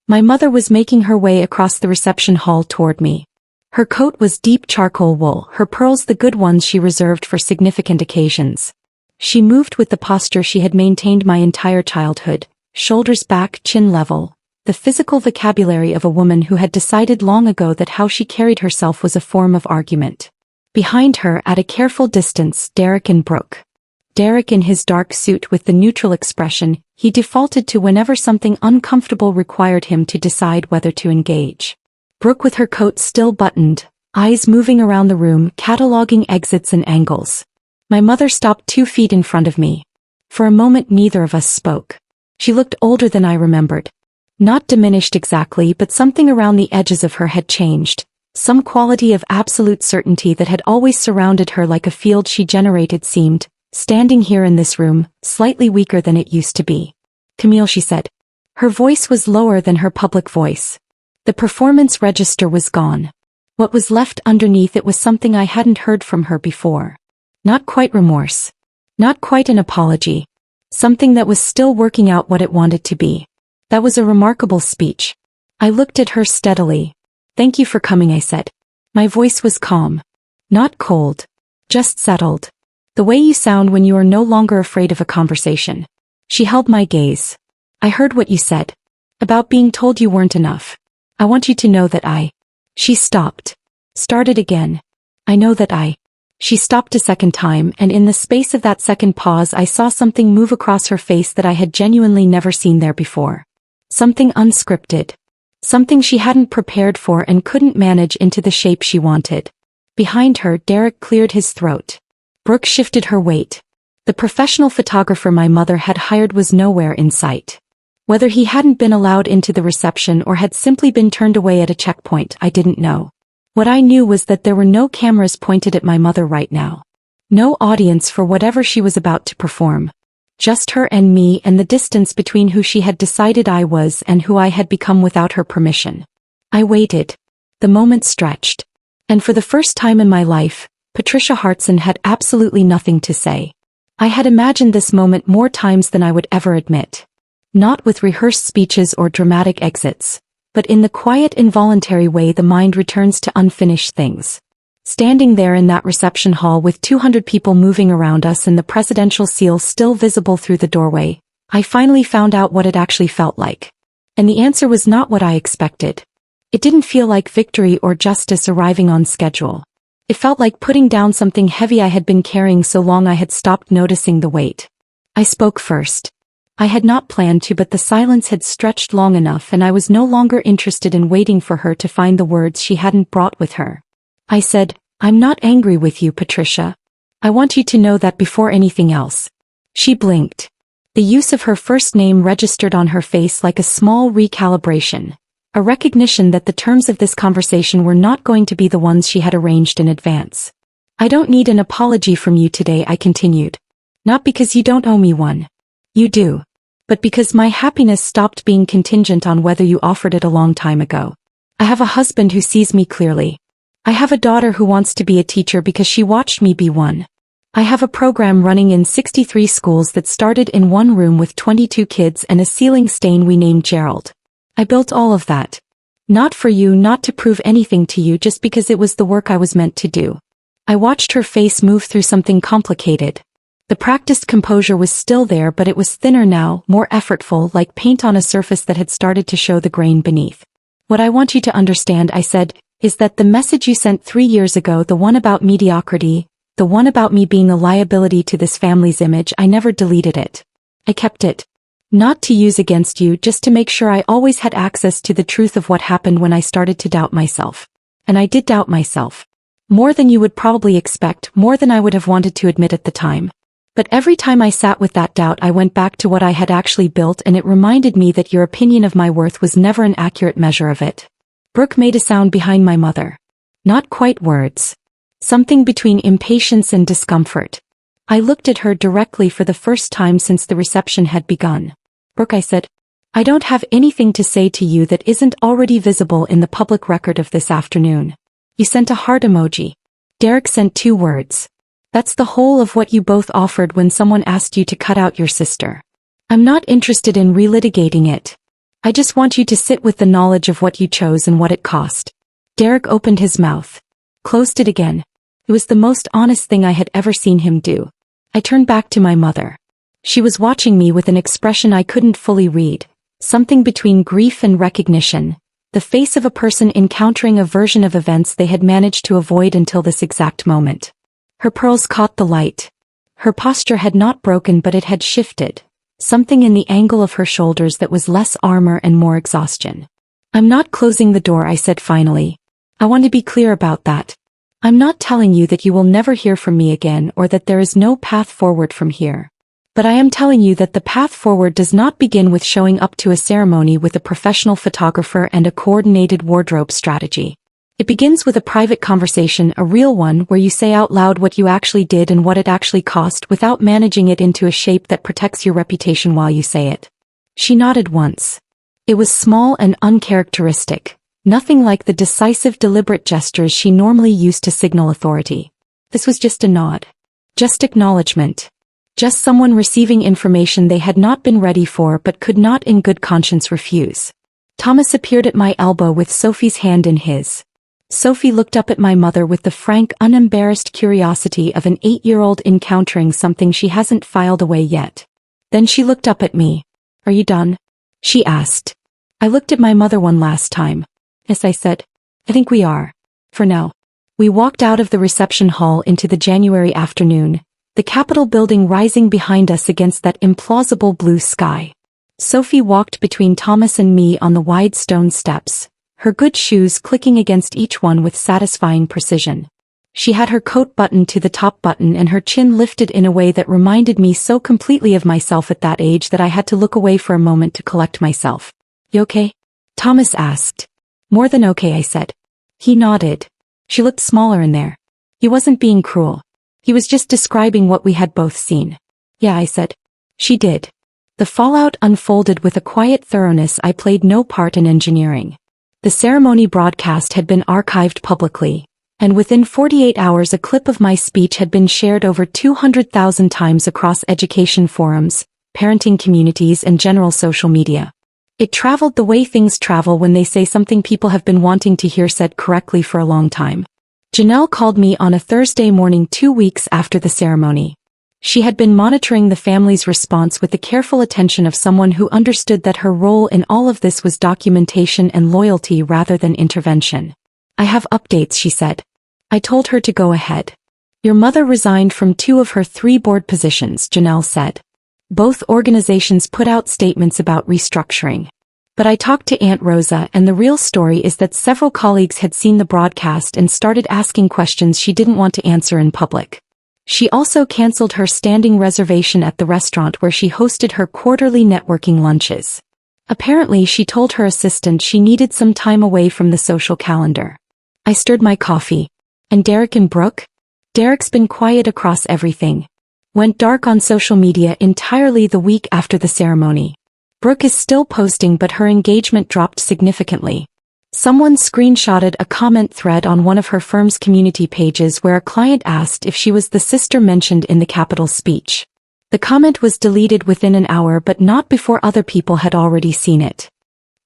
My mother was making her way across the reception hall toward me. Her coat was deep charcoal wool, her pearls the good ones she reserved for significant occasions. She moved with the posture she had maintained my entire childhood, shoulders back, chin level, the physical vocabulary of a woman who had decided long ago that how she carried herself was a form of argument. Behind her, at a careful distance, Derek and Brooke. Derek in his dark suit with the neutral expression he defaulted to whenever something uncomfortable required him to decide whether to engage. Brooke with her coat still buttoned, eyes moving around the room, cataloging exits and angles. My mother stopped 2 feet in front of me. For a moment neither of us spoke. She looked older than I remembered. Not diminished exactly, but something around the edges of her had changed. Some quality of absolute certainty that had always surrounded her like a field she generated seemed, standing here in this room, slightly weaker than it used to be. "Camille," she said. Her voice was lower than her public voice. The performance register was gone. What was left underneath it was something I hadn't heard from her before. Not quite remorse. Not quite an apology. Something that was still working out what it wanted to be. That was a remarkable speech. I looked at her steadily. "Thank you for coming," I said. My voice was calm. Not cold. Just settled. "The way you sound when you are no longer afraid of a conversation." She held my gaze. "I heard what you said. About being told you weren't enough. I want you to know that I..." She stopped. Started again. "I know that I..." She stopped a second time, and in the space of that second pause I saw something move across her face that I had genuinely never seen there before. Something unscripted. Something she hadn't prepared for and couldn't manage into the shape she wanted. Behind her, Derek cleared his throat. Brooke shifted her weight. The professional photographer my mother had hired was nowhere in sight. Whether he hadn't been allowed into the reception or had simply been turned away at a checkpoint, I didn't know. What I knew was that there were no cameras pointed at my mother right now. No audience for whatever she was about to perform. Just her and me and the distance between who she had decided I was and who I had become without her permission. I waited. The moment stretched. And for the first time in my life, Patricia Hartson had absolutely nothing to say. I had imagined this moment more times than I would ever admit. Not with rehearsed speeches or dramatic exits, but in the quiet, involuntary way the mind returns to unfinished things. Standing there in that reception hall with 200 people moving around us and the presidential seal still visible through the doorway, I finally found out what it actually felt like. And the answer was not what I expected. It didn't feel like victory or justice arriving on schedule. It felt like putting down something heavy I had been carrying so long I had stopped noticing the weight. I spoke first. I had not planned to, but the silence had stretched long enough and I was no longer interested in waiting for her to find the words she hadn't brought with her. I said, "I'm not angry with you, Patricia. I want you to know that before anything else." She blinked. The use of her first name registered on her face like a small recalibration. A recognition that the terms of this conversation were not going to be the ones she had arranged in advance. "I don't need an apology from you today," I continued. "Not because you don't owe me one. You do. But because my happiness stopped being contingent on whether you offered it a long time ago. I have a husband who sees me clearly. I have a daughter who wants to be a teacher because she watched me be one. I have a program running in 63 schools that started in one room with 22 kids and a ceiling stain we named Gerald. I built all of that. Not for you, not to prove anything to you, just because it was the work I was meant to do." I watched her face move through something complicated. The practiced composure was still there, but it was thinner now, more effortful, like paint on a surface that had started to show the grain beneath. "What I want you to understand," I said, "is that the message you sent 3 years ago, the one about mediocrity, the one about me being a liability to this family's image, I never deleted it. I kept it. Not to use against you, just to make sure I always had access to the truth of what happened when I started to doubt myself. And I did doubt myself. More than you would probably expect, more than I would have wanted to admit at the time. But every time I sat with that doubt I went back to what I had actually built, and it reminded me that your opinion of my worth was never an accurate measure of it." Brooke made a sound behind my mother. Not quite words. Something between impatience and discomfort. I looked at her directly for the first time since the reception had begun. "Brooke," I said, "I don't have anything to say to you that isn't already visible in the public record of this afternoon." You sent a heart emoji. Derek sent 2 words. That's the whole of what you both offered when someone asked you to cut out your sister. I'm not interested in relitigating it. I just want you to sit with the knowledge of what you chose and what it cost. Derek opened his mouth. Closed it again. It was the most honest thing I had ever seen him do. I turned back to my mother. She was watching me with an expression I couldn't fully read, something between grief and recognition, the face of a person encountering a version of events they had managed to avoid until this exact moment. Her pearls caught the light. Her posture had not broken, but it had shifted, something in the angle of her shoulders that was less armor and more exhaustion. "I'm not closing the door," I said finally. I want to be clear about that. I'm not telling you that you will never hear from me again or that there is no path forward from here. But I am telling you that the path forward does not begin with showing up to a ceremony with a professional photographer and a coordinated wardrobe strategy. It begins with a private conversation, a real one, where you say out loud what you actually did and what it actually cost without managing it into a shape that protects your reputation while you say it. She nodded once. It was small and uncharacteristic, nothing like the decisive, deliberate gestures she normally used to signal authority. This was just a nod. Just acknowledgement. Just someone receiving information they had not been ready for but could not in good conscience refuse. Thomas appeared at my elbow with Sophie's hand in his. Sophie looked up at my mother with the frank, unembarrassed curiosity of an 8-year-old encountering something she hasn't filed away yet. Then she looked up at me. "Are you done?" she asked. I looked at my mother one last time. Yes, I said. "I think we are. For now." We walked out of the reception hall into the January afternoon, the Capitol building rising behind us against that implausible blue sky. Sophie walked between Thomas and me on the wide stone steps, her good shoes clicking against each one with satisfying precision. She had her coat buttoned to the top button and her chin lifted in a way that reminded me so completely of myself at that age that I had to look away for a moment to collect myself. "You okay?" Thomas asked. "More than okay," I said. He nodded. She looked smaller in there. He wasn't being cruel. He was just describing what we had both seen. "Yeah," I said. She did. The fallout unfolded with a quiet thoroughness I played no part in engineering. The ceremony broadcast had been archived publicly, and within 48 hours a clip of my speech had been shared over 200,000 times across education forums, parenting communities and general social media. It traveled the way things travel when they say something people have been wanting to hear said correctly for a long time. Janelle called me on a Thursday morning 2 weeks after the ceremony. She had been monitoring the family's response with the careful attention of someone who understood that her role in all of this was documentation and loyalty rather than intervention. "I have updates," she said. I told her to go ahead. "Your mother resigned from 2 of her 3 board positions," Janelle said. "Both organizations put out statements about restructuring. But I talked to Aunt Rosa and the real story is that several colleagues had seen the broadcast and started asking questions she didn't want to answer in public. She also canceled her standing reservation at the restaurant where she hosted her quarterly networking lunches. Apparently she told her assistant she needed some time away from the social calendar." I stirred my coffee. "And Derek and Brooke?" "Derek's been quiet across everything. Went dark on social media entirely the week after the ceremony. Brooke is still posting but her engagement dropped significantly. Someone screenshotted a comment thread on one of her firm's community pages where a client asked if she was the sister mentioned in the Capitol speech. The comment was deleted within an hour but not before other people had already seen it.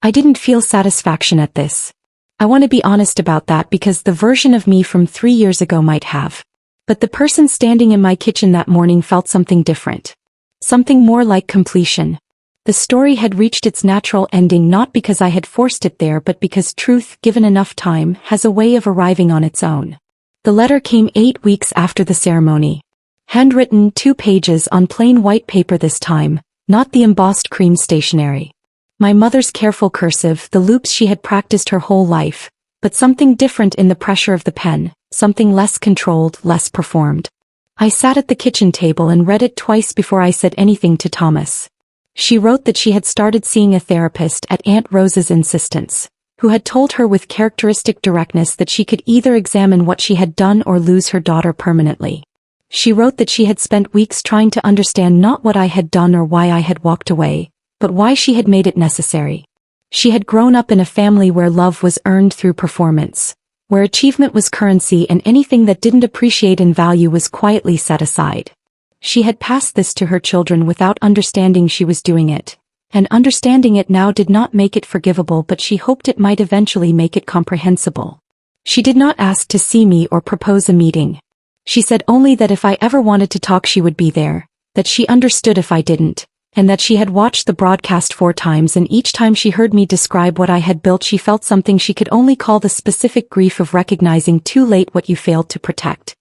I didn't feel satisfaction at this. I want to be honest about that because the version of me from 3 years ago might have. But the person standing in my kitchen that morning felt something different. Something more like completion. The story had reached its natural ending not because I had forced it there but because truth, given enough time, has a way of arriving on its own. The letter came 8 weeks after the ceremony. Handwritten, 2 pages on plain white paper this time, not the embossed cream stationery. My mother's careful cursive, the loops she had practiced her whole life, but something different in the pressure of the pen, something less controlled, less performed. I sat at the kitchen table and read it twice before I said anything to Thomas. She wrote that she had started seeing a therapist at Aunt Rosa's insistence, who had told her with characteristic directness that she could either examine what she had done or lose her daughter permanently. She wrote that she had spent weeks trying to understand not what I had done or why I had walked away, but why she had made it necessary. She had grown up in a family where love was earned through performance, where achievement was currency and anything that didn't appreciate and value was quietly set aside. She had passed this to her children without understanding she was doing it, and understanding it now did not make it forgivable but she hoped it might eventually make it comprehensible. She did not ask to see me or propose a meeting. She said only that if I ever wanted to talk she would be there, that she understood if I didn't, and that she had watched the broadcast 4 times and each time she heard me describe what I had built she felt something she could only call the specific grief of recognizing too late what you failed to protect.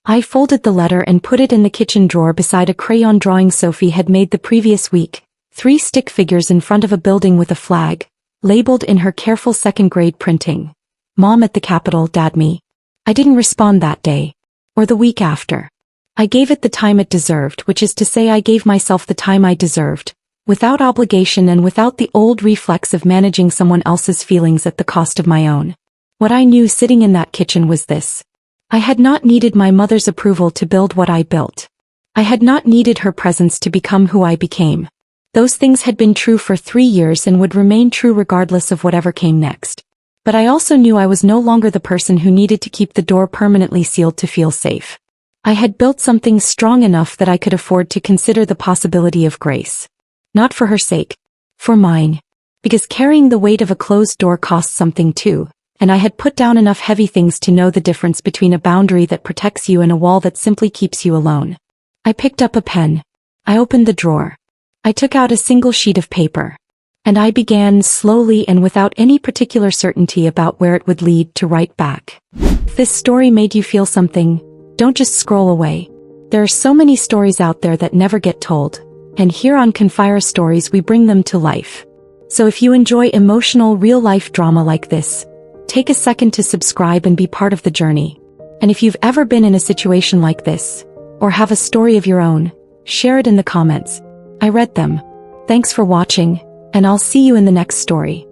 I folded the letter and put it in the kitchen drawer beside a crayon drawing Sophie had made the previous week, 3 stick figures in front of a building with a flag, labeled in her careful 2nd grade printing. Mom at the Capitol, Dad me. I didn't respond that day. Or the week after. I gave it the time it deserved, which is to say I gave myself the time I deserved, without obligation and without the old reflex of managing someone else's feelings at the cost of my own. What I knew sitting in that kitchen was this. I had not needed my mother's approval to build what I built. I had not needed her presence to become who I became. Those things had been true for 3 years and would remain true regardless of whatever came next. But I also knew I was no longer the person who needed to keep the door permanently sealed to feel safe. I had built something strong enough that I could afford to consider the possibility of grace. Not for her sake. For mine. Because carrying the weight of a closed door costs something too, and I had put down enough heavy things to know the difference between a boundary that protects you and a wall that simply keeps you alone. I picked up a pen. I opened the drawer. I took out a single sheet of paper. And I began slowly and without any particular certainty about where it would lead to write back. If this story made you feel something, don't just scroll away. There are so many stories out there that never get told, and here on Confire Stories we bring them to life. So if you enjoy emotional real-life drama like this, take a second to subscribe and be part of the journey. And if you've ever been in a situation like this, or have a story of your own, share it in the comments. I read them. Thanks for watching, and I'll see you in the next story.